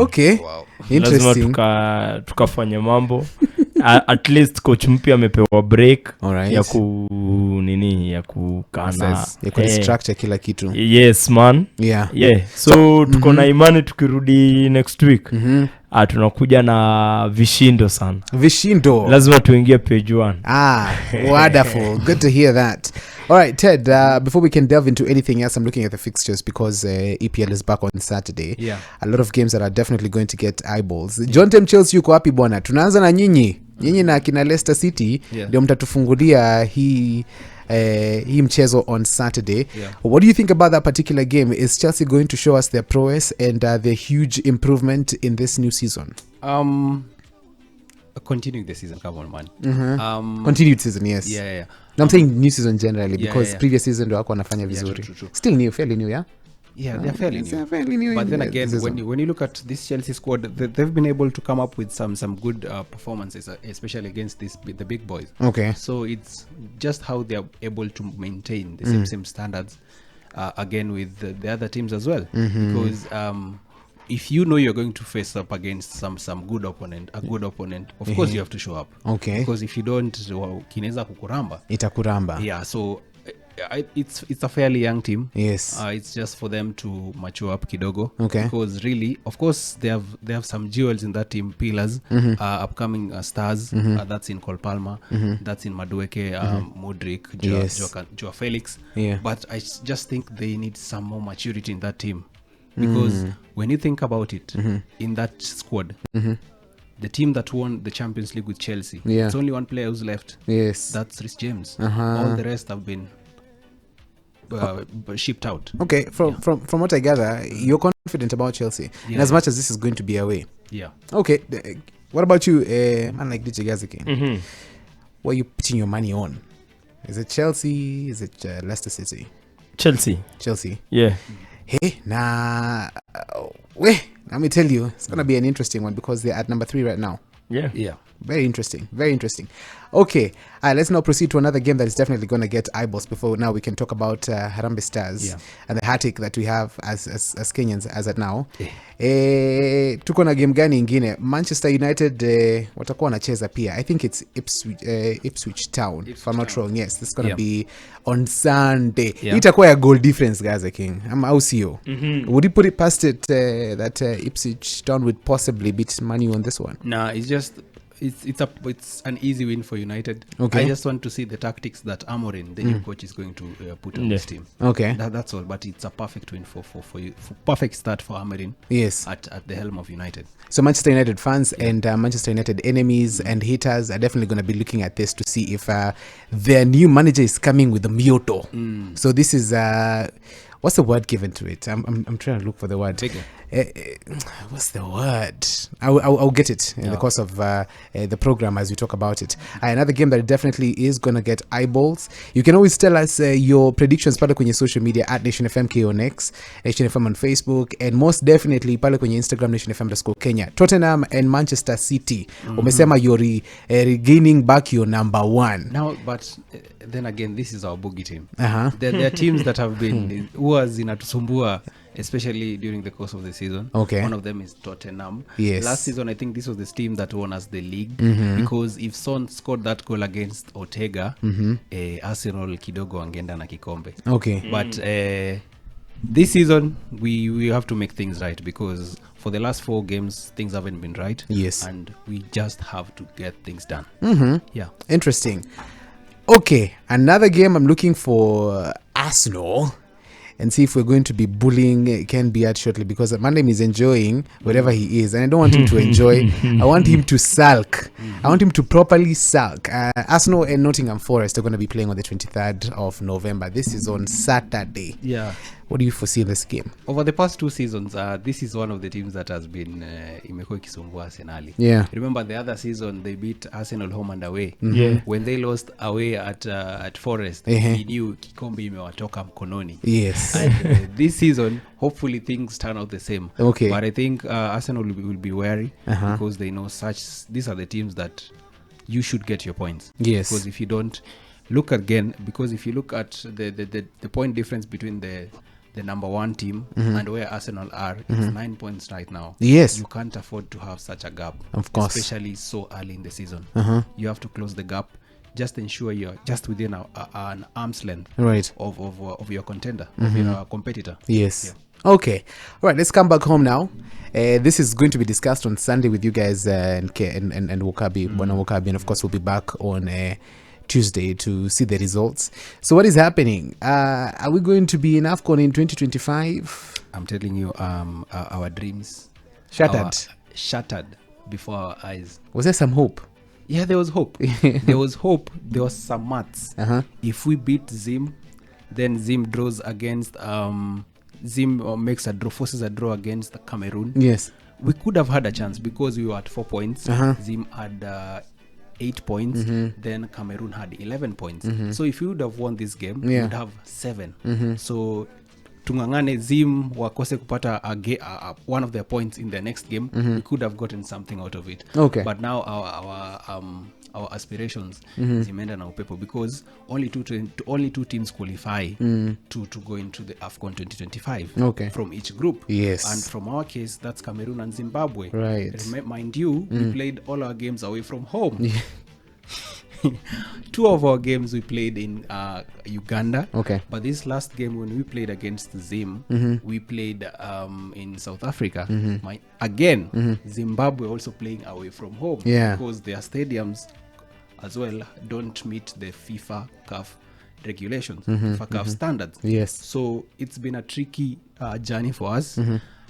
Okay. Wow. Interesting. Lazima tukafanya mambo. At least coach mpya amepewa break. Alright. Ya kukana. Ya kurestructure kila kitu. Yes man. Yeah. So tuko na imani tukirudi next week. Tunakuja na vishindo sana. Vishindo. Lazima tuingie page 1. Wonderful. Good to hear that. All right, Ted, before we can delve into anything else, I'm looking at the fixtures because EPL is back on Saturday. Yeah. A lot of games that are definitely going to get eyeballs. John Tem Chelsea yuko wapi bwana? Tunaanza na nyinyi na kina Leicester City ndio mtatufungulia hii mchezo on Saturday. Yeah. What do you think about that particular game? Is Chelsea going to show us their prowess and their huge improvement in this new season? Continuing the season, come on man. Continued season, yes. Yeah. No, I'm saying new season generally because previous season ndio wako wanafanya vizuri. True. Still new, fairly new, yeah? Yeah, they're fairly new. But then again, when you look at this Chelsea squad, they've been able to come up with some good performances, especially against the big boys. Okay. So it's just how they're able to maintain the same standards again with the other teams as well. Because if you know you're going to face up against some good opponent, of course you have to show up. Okay. Because if you don't, kineza kukuramba. Itakuramba. Yeah, so it's a fairly young team. Yes. It's just for them to mature up kidogo. Okay. Because really, of course, they have some jewels in that team, pillars, upcoming stars. That's in Cole Palmer. That's in Madueke, Modric, Joao Felix. Yeah. But I just think they need some more maturity in that team. Because when you think about it, in that squad, the team that won the Champions League with Chelsea, it's only one player who's left. Yes. That's Reece James. All the rest have been shipped out. Okay, from what I gather, you're confident about Chelsea, and as much as this is going to be away. Yeah. Okay, what about you, man like DJ Gaziki? What are you putting your money on? Is it Chelsea? Is it Leicester City? Chelsea. Yeah. Hey, let me tell you, it's going to be an interesting one because they're at number 3 right now. Yeah. Very interesting. Okay, let's now proceed to another game that is definitely going to get eyeballs before now we can talk about Harambee Stars and the heartache that we have as Kenyans as at now. Tuko na game gani ingine? Manchester United watakuwa wanacheza pia. I think it's Ipswich Town, if I'm not wrong. Yes, this is going to be on Sunday. Itakuwa ya goal difference, Gaza King. Au sio? Would you put it past it that Ipswich Town would possibly beat Man U on this one? Nah, it's just it's an easy win for United. Okay. I just want to see the tactics that Amorim, the new coach, is going to put on this team. Okay. That's all. But it's a perfect win for you. Perfect start for Amorim. Yes. At the helm of United. So Manchester United fans and Manchester United enemies and haters are definitely going to be looking at this to see if their new manager is coming with the Mioto. So this is what's the word given to it? I'm trying to look for the word. What's the word? I'll get it in the course of the program as we talk about it. Another game that definitely is going to get eyeballs. You can always tell us your predictions pale kwenye social media at Nation FM KONX, Nation FM on Facebook, and most definitely pale kwenye Instagram Nation FM _Kenya. Tottenham and Manchester City. Umesema you're regaining back your number 1. Now, but then again, this is our boogie team. There are teams that have been huwa zinatusumbua, especially during the course of the season. Okay. One of them is Tottenham. Yes. Last season, I think this was the team that won us the league because if Son scored that goal against Ortega, Arsenal kidogo angeenda na kikombe. Okay. But this season, we have to make things right because for the last 4 games, things haven't been right. Yes. And we just have to get things done. Yeah. Interesting. Okay, another game I'm looking for Arsenal and see if we're going to be bullying Ken Beard shortly because my name is enjoying wherever he is and I don't want him to enjoy. I want him to sulk. I want him to properly sulk. Arsenal and Nottingham Forest are going to be playing on the 23rd of November. This is on Saturday. Yeah. What do you foresee in this game? Over the past 2 seasons, this is one of the teams that has been imekuwa ikisumbua Arsenal. Yeah. Remember the other season they beat Arsenal home and away. When they lost away at Forest, he knew kikombe imewatoka mkononi. Yes. And this season, hopefully things turn out the same. Okay. But I think Arsenal will be wary because they know these are the teams that you should get your points. Yes. Because if you don't, look at the point difference between the the number one team and where Arsenal are, it's 9 points right now. Yes. You can't afford to have such a gap. Of course. Especially so early in the season. You have to close the gap. Just ensure you're just within an arm's length Right. of your contender, of your competitor. Yes. Okay. All right. Let's come back home now. This is going to be discussed on Sunday with you guys and Wakabi, Bwana Wakabi, and of course we'll be back on Tuesday to see the results. So what is happening? Are we going to be in Afcon in 2025? I'm telling you, our dreams Shattered. before our eyes. Was there some hope? Yeah, there was hope. There was hope. There was some maths. If we beat Zim, then Zim draws against Zim forces a draw against Cameroon. Yes. We could have had a chance because we were at 4 points. Zim had 8 points. Then Cameroon had 11 points. So if we would have won this game, we would have 7. So tungangane Zim wakose kupata one of their points in their next game, we could have gotten something out of it. Okay. But now our aspirations zimeenda na upepo because only two teams qualify to go into the Afcon 2025 Okay. from each group. Yes. And from our case, that's Cameroon and Zimbabwe. Right. Mind you, we played all our games away from home. 2 of our games we played in Uganda. Okay. But this last game when we played against Zim, we played in South Africa. Zimbabwe also playing away from home. Yeah. Because their stadiums as well don't meet the FIFA CAF regulations, FIFA CAF standards. Yes. So it's been a tricky journey for us.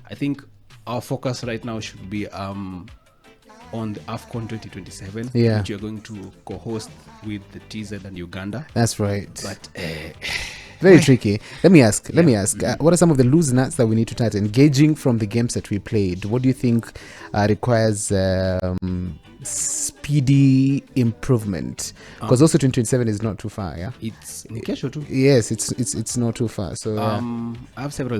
I think our focus right now should be on the Afcon 2027, which you're going to co-host with the TZ and Uganda. That's right. But very tricky. Let me ask. What are some of the loose nuts that we need to tighten? Engaging from the games that we played, what do you think requires speedy improvement? Because also 2027 is not too far. Yeah. It's Nikesho too. Yes, it's not too far. So I have several things